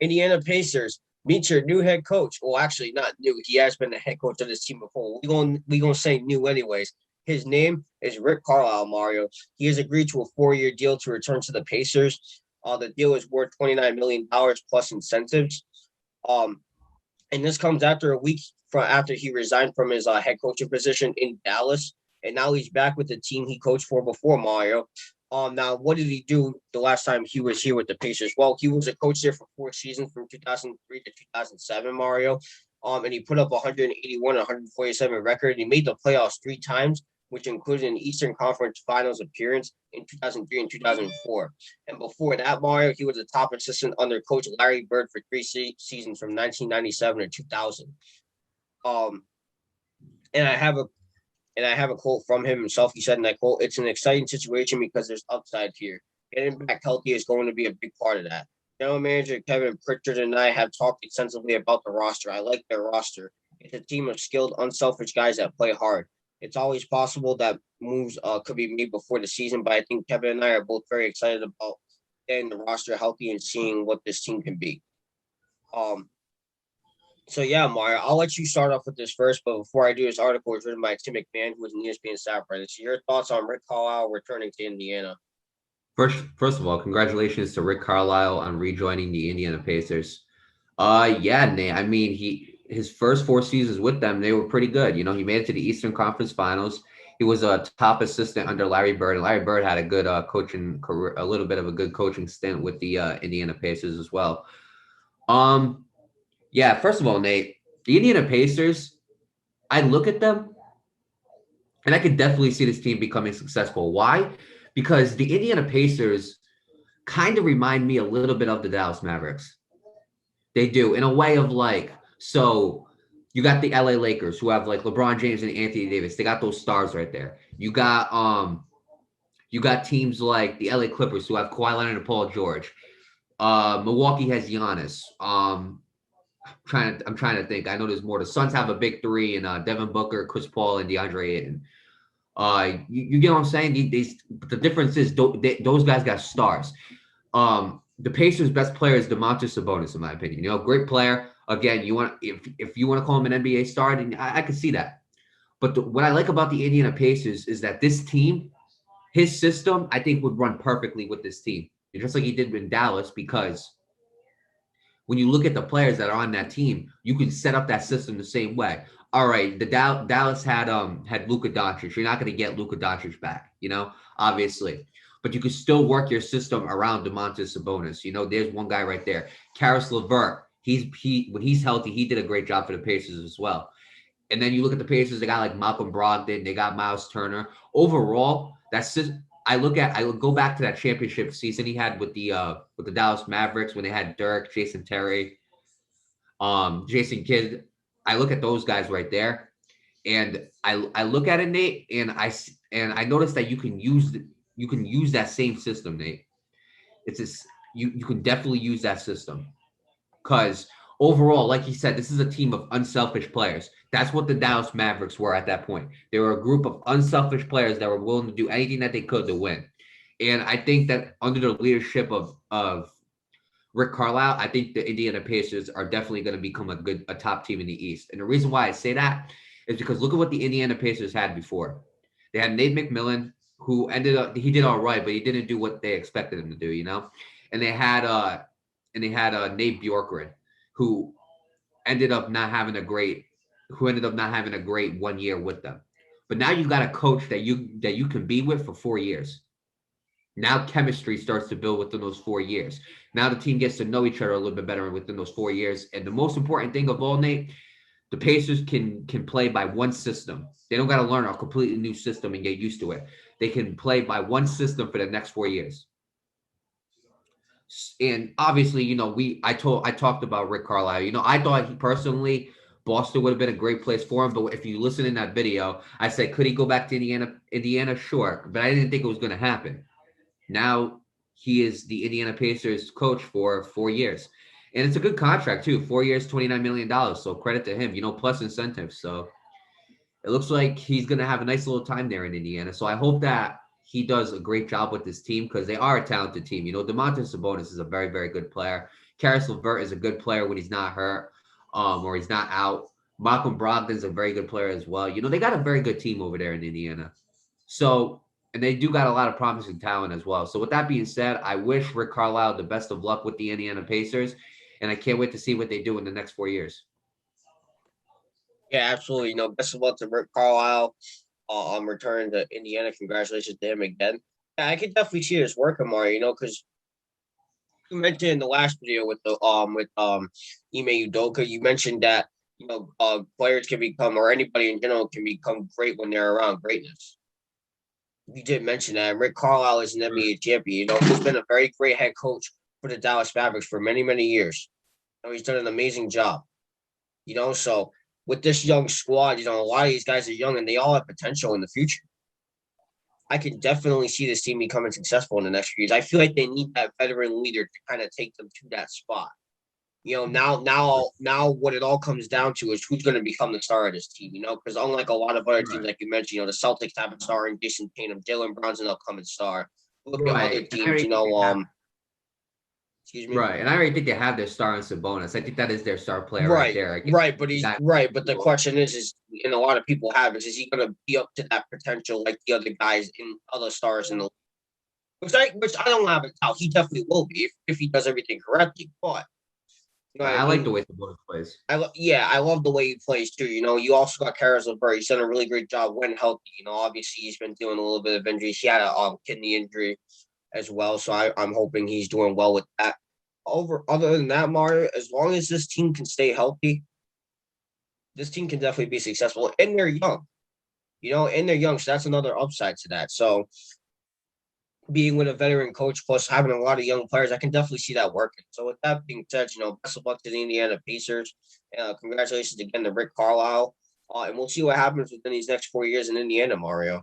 Indiana Pacers meet your new head coach. Well, actually, not new. He has been the head coach of this team before. We gonna say new anyways. His name is Rick Carlisle. Mario. He has agreed to a 4-year deal to return to the Pacers. The deal is worth $29 million plus incentives. Um, and this comes after a week from after he resigned from his head coaching position in Dallas, and now he's back with the team he coached for before Mario. Now what did he do the last time he was here with the Pacers? Well, he was a coach there for 4 seasons from 2003 to 2007, Mario. And he put up 181 and 147 record. He made the playoffs 3 times, which included an Eastern Conference Finals appearance in 2003 and 2004. And before that, Mario, he was a top assistant under Coach Larry Bird for 3 seasons from 1997 to 2000. Um, and I have a quote from him himself. He said in that quote, "It's an exciting situation because there's upside here. Getting back healthy is going to be a big part of that." General Manager Kevin Pritchard and I have talked extensively about the roster. I like their roster. It's a team of skilled, unselfish guys that play hard. It's always possible that moves could be made before the season, but I think Kevin and I are both very excited about getting the roster healthy and seeing what this team can be. Um, so yeah, Mario, I'll let you start off with this first, but before I do, this article was written by Tim McMahon, who was an ESPN staff writer. So your thoughts on Rick Carlisle returning to Indiana? First of all, congratulations to Rick Carlisle on rejoining the Indiana Pacers. Yeah, Nate. I mean, his first 4 seasons with them, they were pretty good. You know, he made it to the Eastern Conference Finals. He was a top assistant under Larry Bird, and Larry Bird had a good coaching career, a little bit of a good coaching stint with the Indiana Pacers as well. Um, yeah. First of all, Nate, the Indiana Pacers, I look at them and I could definitely see this team becoming successful. Why? Because the Indiana Pacers kind of remind me a little bit of the Dallas Mavericks. They do, in a way of like, so you got the LA Lakers who have like LeBron James and Anthony Davis. They got those stars right there. You got teams like the LA Clippers who have Kawhi Leonard and Paul George. Milwaukee has Giannis. I'm trying to think. I know there's more. The Suns have a big three and Devin Booker, Chris Paul, and DeAndre Ayton. You get what I'm saying? The difference is those guys got stars. The Pacers' best player is Domantas Sabonis, in my opinion. You know, great player. Again, if you want to call him an NBA star, then I could see that. But what I like about the Indiana Pacers is that this team, his system, I think would run perfectly with this team, just like he did in Dallas. Because when you look at the players that are on that team, you can set up that system the same way. All right, the Dallas had Luka Doncic. You're not going to get Luka Doncic back, you know, obviously. But you can still work your system around Domantas Sabonis. You know, there's one guy right there. Karis LeVert, when he's healthy, he did a great job for the Pacers as well. And then you look at the Pacers, they got like Malcolm Brogdon, they got Miles Turner. Overall, I go back to that championship season he had with the Dallas Mavericks when they had Dirk, Jason Terry, Jason Kidd. I look at those guys right there, and I look at it, Nate, and I notice that you can use that same system, Nate. It's just you can definitely use that system because overall, like you said, this is a team of unselfish players. That's what the Dallas Mavericks were at that point. They were a group of unselfish players that were willing to do anything that they could to win. And I think that under the leadership of Rick Carlisle, I think the Indiana Pacers are definitely going to become a top team in the East. And the reason why I say that is because look at what the Indiana Pacers had before. They had Nate McMillan, who he did all right, but he didn't do what they expected him to do, you know. And they had Nate Bjorkgren, who ended up not having a great 1 year with them. But now you got a coach that you can be with for 4 years. Now chemistry starts to build within those 4 years. Now the team gets to know each other a little bit better within those 4 years. And the most important thing of all, Nate, the Pacers can play by one system. They don't got to learn a completely new system and get used to it. They can play by one system for the next 4 years. And obviously, you know, I talked about Rick Carlisle. You know, I thought personally Boston would have been a great place for him. But if you listen in that video, I said, could he go back to Indiana? Indiana, sure. But I didn't think it was going to happen. Now he is the Indiana Pacers coach for 4 years. And it's a good contract, too. 4 years, $29 million. So credit to him, you know, plus incentives. So it looks like he's going to have a nice little time there in Indiana. So I hope that he does a great job with this team because they are a talented team. You know, Domantas Sabonis is a very, very good player. Karis LeVert is a good player when he's not hurt, or he's not out. Malcolm Brogdon's a very good player as well. You know, they got a very good team over there in Indiana. So, and they do got a lot of promising talent as well. So, with that being said, I wish Rick Carlisle the best of luck with the Indiana Pacers, and I can't wait to see what they do in the next 4 years. Yeah, absolutely. Best of luck to Rick Carlisle on return to Indiana. Congratulations to him again. Yeah, I could definitely see this working, Mario. Because you mentioned in the last video with the Ime Udoka, you mentioned that players can become, or anybody in general can become great when they're around greatness. You did mention that. And Rick Carlisle is an NBA champion. He's been a very great head coach for the Dallas Mavericks for many, many years. He's done an amazing job. So with this young squad, a lot of these guys are young and they all have potential in the future. I can definitely see this team becoming successful in the next few years. I feel like they need that veteran leader to kind of take them to that spot. Now what it all comes down to is who's going to become the star of this team, because unlike a lot of other teams, like you mentioned, the Celtics have a star in Jason Tatum, Jalen Brown's an upcoming star. Look at other teams, excuse me. Right, and I already think they have their star in Sabonis. I think that is their star player right there. Right, but he's right. But the question is, and a lot of people have is he going to be up to that potential like the other guys in other stars in the league? Which I don't have a doubt. He definitely will be if he does everything correctly. But I like the way Sabonis plays. I love the way he plays too. You also got Karis LeVert. He's done a really great job when healthy. Obviously he's been dealing a little bit of injuries. He had a kidney injury as well, so I'm hoping he's doing well with that. Other than that, Mario, as long as this team can stay healthy, this team can definitely be successful. And they're young, so that's another upside to that. So being with a veteran coach plus having a lot of young players, I can definitely see that working. So with that being said, best of luck to the Indiana Pacers. Congratulations again to Rick Carlisle. And we'll see what happens within these next 4 years in Indiana, Mario.